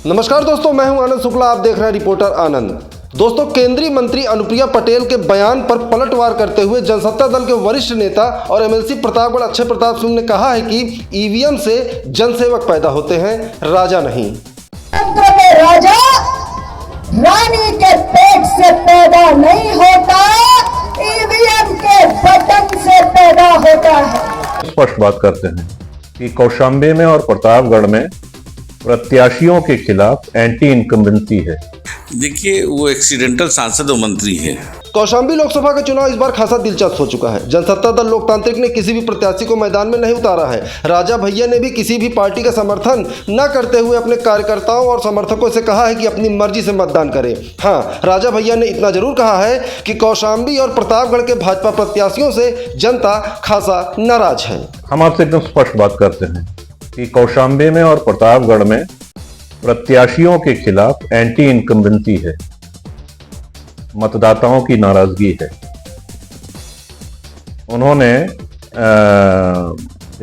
नमस्कार दोस्तों, मैं हूं आनंद शुक्ला। आप देख रहे हैं रिपोर्टर आनंद। दोस्तों, केंद्रीय मंत्री अनुप्रिया पटेल के बयान पर पलटवार करते हुए जनसत्ता दल के वरिष्ठ नेता और एमएलसी प्रतापगढ़ अक्षय प्रताप सिंह ने कहा है कि ईवीएम से जनसेवक पैदा होते हैं, राजा नहीं। राजा रानी के पेट से पैदा नहीं होता, ईवीएम के बटन से पैदा होता है। स्पष्ट बात करते हैं कि कौशाम्बी में और प्रतापगढ़ में प्रत्याशियों के खिलाफ एंटी इनकम्बेंसी है। देखिए, वो एक्सीडेंटल सांसद और मंत्री हैं। कौशाम्बी लोकसभा का चुनाव इस बार खासा दिलचस्प हो चुका है। जनसत्ता दल लोकतांत्रिक ने किसी भी प्रत्याशी को मैदान में नहीं उतारा है। राजा भैया ने भी किसी भी पार्टी का समर्थन न करते हुए अपने कार्यकर्ताओं और समर्थकों से कहा है कि अपनी मर्जी से मतदान करें। हाँ, राजा भैया ने इतना जरूर कहा है कि कौशाम्बी और प्रतापगढ़ के भाजपा प्रत्याशियों से जनता खासा नाराज है। हम आपसे एकदम स्पष्ट बात करते हैं कि कौशाम्बी में और प्रतापगढ़ में प्रत्याशियों के खिलाफ एंटी इनकम्बेंसी है, मतदाताओं की नाराजगी है। उन्होंने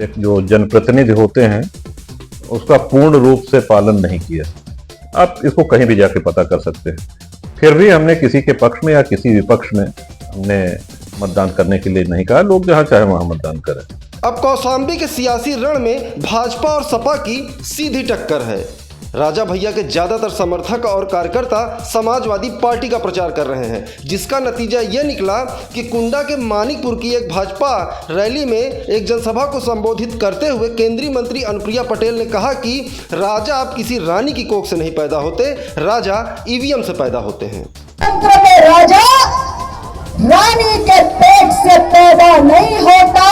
एक जो जनप्रतिनिधि होते हैं उसका पूर्ण रूप से पालन नहीं किया। आप इसको कहीं भी जाके पता कर सकते हैं। फिर भी हमने किसी के पक्ष में या किसी विपक्ष में हमने मतदान करने के लिए नहीं कहा। लोग जहां चाहे वहां मतदान करें। अब कौशाम्बी के सियासी रण में भाजपा और सपा की सीधी टक्कर है। राजा भैया के ज्यादातर समर्थक और कार्यकर्ता समाजवादी पार्टी का प्रचार कर रहे हैं, जिसका नतीजा यह निकला कि कुंडा के मानिकपुर की एक भाजपा रैली में एक जनसभा को संबोधित करते हुए केंद्रीय मंत्री अनुप्रिया पटेल ने कहा कि राजा आप किसी रानी की कोख से नहीं पैदा होते, राजा ईवीएम से पैदा होते हैं। राजा रानी के पेट से पैदा नहीं होता,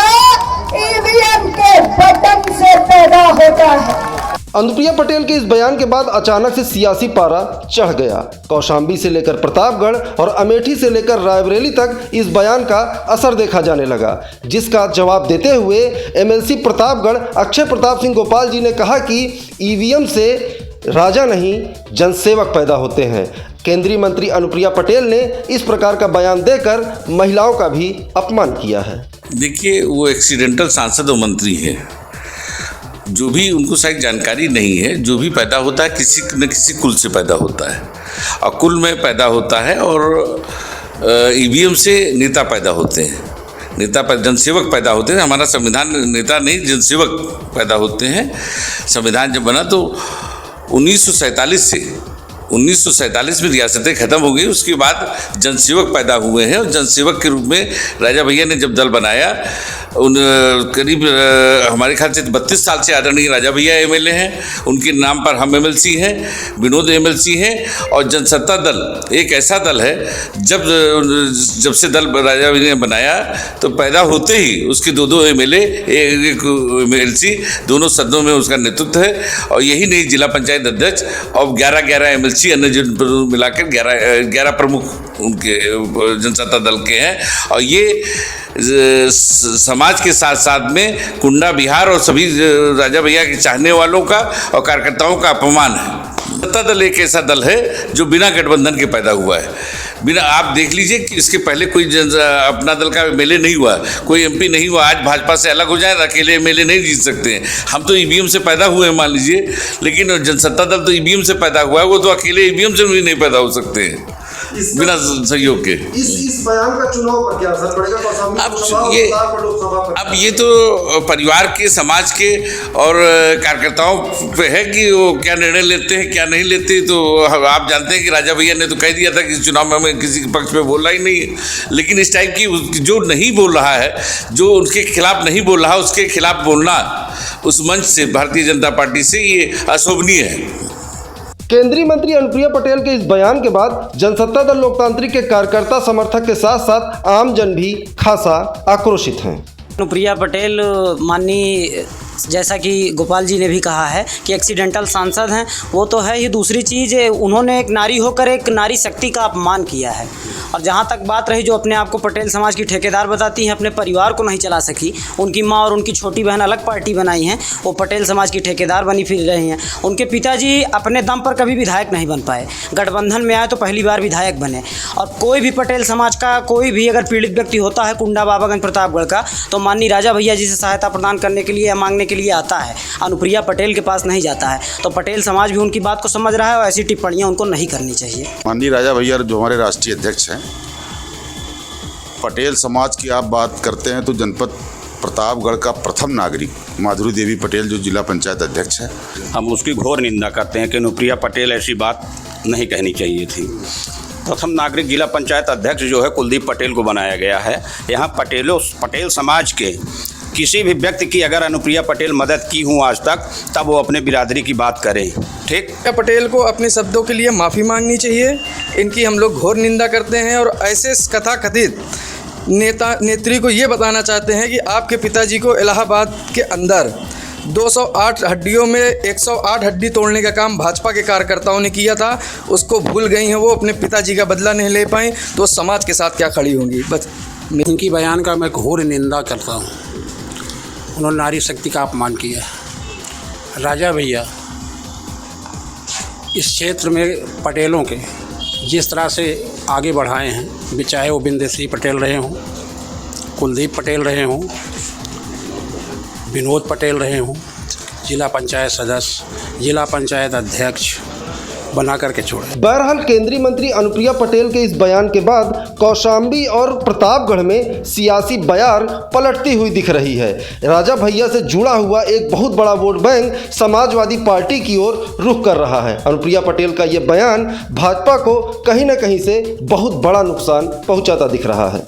ईवीएम के बटन से पैदा होता है। अनुप्रिया पटेल के इस बयान के बाद अचानक से सियासी पारा चढ़ गया। कौशाम्बी से लेकर प्रतापगढ़ और अमेठी से लेकर रायबरेली तक इस बयान का असर देखा जाने लगा, जिसका जवाब देते हुए एमएलसी प्रतापगढ़ अक्षय प्रताप सिंह गोपाल जी ने कहा कि ईवीएम से राजा नहीं जनसेवक पैदा होते हैं। केंद्रीय मंत्री अनुप्रिया पटेल ने इस प्रकार का बयान देकर महिलाओं का भी अपमान किया है। देखिए, वो एक्सीडेंटल सांसद और मंत्री हैं। जो भी उनको शायद जानकारी नहीं है, जो भी पैदा होता है किसी न किसी कुल से पैदा होता है और कुल में पैदा होता है। और ईवीएम से नेता पैदा होते हैं, जनसेवक पैदा होते हैं। हमारा संविधान नेता नहीं जनसेवक पैदा होते हैं। संविधान जब बना तो 1947 में रियासतें खत्म हो गई। उसके बाद जनसेवक पैदा हुए हैं और जनसेवक के रूप में राजा भैया ने जब दल बनाया, करीब हमारे ख्याल से 32 साल से आदरणीय राजा भैया एमएलए हैं। उनके नाम पर हम एमएलसी हैं, विनोद एमएलसी हैं। और जनसत्ता दल एक ऐसा दल है, जब से दल राजा भैया ने बनाया तो पैदा होते ही उसके दो एमएलए, एक एमएलसी, दोनों सदनों में उसका नेतृत्व है। और यही नहीं, जिला पंचायत अध्यक्ष और 11 एमएलसी अन्य मिलाकर 11 प्रमुख उनके जनसत्ता दल के हैं। और ये समाज के साथ साथ में कुंडा बिहार और सभी राजा भैया के चाहने वालों का और कार्यकर्ताओं का अपमान है। जनता दल एक ऐसा दल है जो बिना गठबंधन के पैदा हुआ है। बिना, आप देख लीजिए कि इसके पहले कोई अपना दल का एमएलए नहीं हुआ, कोई एमपी नहीं हुआ। आज भाजपा से अलग हो जाए, अकेले एमएलए नहीं जीत सकते हैं। हम तो ईवीएम से पैदा हुए हैं मान लीजिए, लेकिन जनसत्ता दल तो ईवीएम से पैदा हुआ है। वो तो अकेले ईवीएम से भी नहीं पैदा हो सकते हैं बिना सहयोग के। इस बयान का चुनाव पर क्या असर पड़ेगा? अब ये तो परिवार के, समाज के और कार्यकर्ताओं पे है कि वो क्या निर्णय लेते हैं क्या नहीं लेते। तो आप जानते हैं कि राजा भैया ने तो कह दिया था कि इस चुनाव में हमें किसी के पक्ष में बोलना ही नहीं है। लेकिन इस टाइप की जो नहीं बोल रहा है, जो उनके खिलाफ नहीं बोल रहा, उसके खिलाफ बोलना उस मंच से, भारतीय जनता पार्टी से, ये अशोभनीय है। केंद्रीय मंत्री अनुप्रिया पटेल के इस बयान के बाद जनसत्ता दल लोकतांत्रिक के कार्यकर्ता समर्थक के साथ साथ आम जन भी खासा आक्रोशित हैं। अनुप्रिया पटेल माननीय, जैसा कि गोपाल जी ने भी कहा है कि एक्सीडेंटल सांसद हैं, वो तो है ही। दूसरी चीज़, उन्होंने एक नारी होकर एक नारी शक्ति का अपमान किया है। और जहाँ तक बात रही, जो अपने आप को पटेल समाज की ठेकेदार बताती हैं, अपने परिवार को नहीं चला सकी। उनकी माँ और उनकी छोटी बहन अलग पार्टी बनाई हैं, वो पटेल समाज की ठेकेदार बनी फिर रही हैं। उनके पिताजी अपने दम पर कभी विधायक नहीं बन पाए, गठबंधन में आए तो पहली बार विधायक बने। और कोई भी पटेल समाज का कोई भी अगर पीड़ित व्यक्ति होता है कुंडा बाबागंज प्रतापगढ़ का, तो माननीय राजा भैया जी से सहायता प्रदान करने के लिए या मांगने के के लिए आता है, अनुप्रिया पटेल के पास नहीं जाता है। तो पटेल समाज भी उनकी बात को समझ रहा है और ऐसी टिप्पणियाँ उनको नहीं करनी चाहिए। माननीय राजा भैया जो हमारे राष्ट्रीय अध्यक्ष हैं, पटेल समाज की आप बात करते हैं तो जनपद प्रतापगढ़ का प्रथम नागरिक माधुरी देवी पटेल जो जिला पंचायत अध्यक्ष है, हम उसकी घोर निंदा करते हैं कि अनुप्रिया पटेल ऐसी बात नहीं कहनी चाहिए थी। प्रथम नागरिक जिला पंचायत अध्यक्ष जो है कुलदीप पटेल को बनाया गया है। यहाँ पटेल समाज के किसी भी व्यक्ति की अगर अनुप्रिया पटेल मदद की हो आज तक, तब वो अपने बिरादरी की बात करें। ठीक, पटेल को अपने शब्दों के लिए माफ़ी मांगनी चाहिए। इनकी हम लोग घोर निंदा करते हैं और ऐसे कथाकथित नेत्री को ये बताना चाहते हैं कि आपके पिताजी को इलाहाबाद के अंदर 208 हड्डियों में 108 हड्डी तोड़ने का काम भाजपा के कार्यकर्ताओं ने किया था। उसको भूल गई हैं, वो अपने पिताजी का बदला नहीं ले पाई, तो समाज के साथ क्या खड़ी होंगी। बस इनकी बयान का मैं घोर निंदा करता हूँ। उन्होंने नारी शक्ति का अपमान किया है। राजा भैया इस क्षेत्र में पटेलों के जिस तरह से आगे बढ़ाए हैं, चाहे वो बिंदेश्वरी पटेल रहे हों, कुलदीप पटेल रहे हों, विनोद पटेल रहे हों, जिला पंचायत सदस्य, जिला पंचायत अध्यक्ष बना करके छोड़े। बहरहाल केंद्रीय मंत्री अनुप्रिया पटेल के इस बयान के बाद कौशाम्बी और प्रतापगढ़ में सियासी बयार पलटती हुई दिख रही है। राजा भैया से जुड़ा हुआ एक बहुत बड़ा वोट बैंक समाजवादी पार्टी की ओर रुख कर रहा है। अनुप्रिया पटेल का यह बयान भाजपा को कहीं न कहीं से बहुत बड़ा नुकसान पहुंचाता दिख रहा है।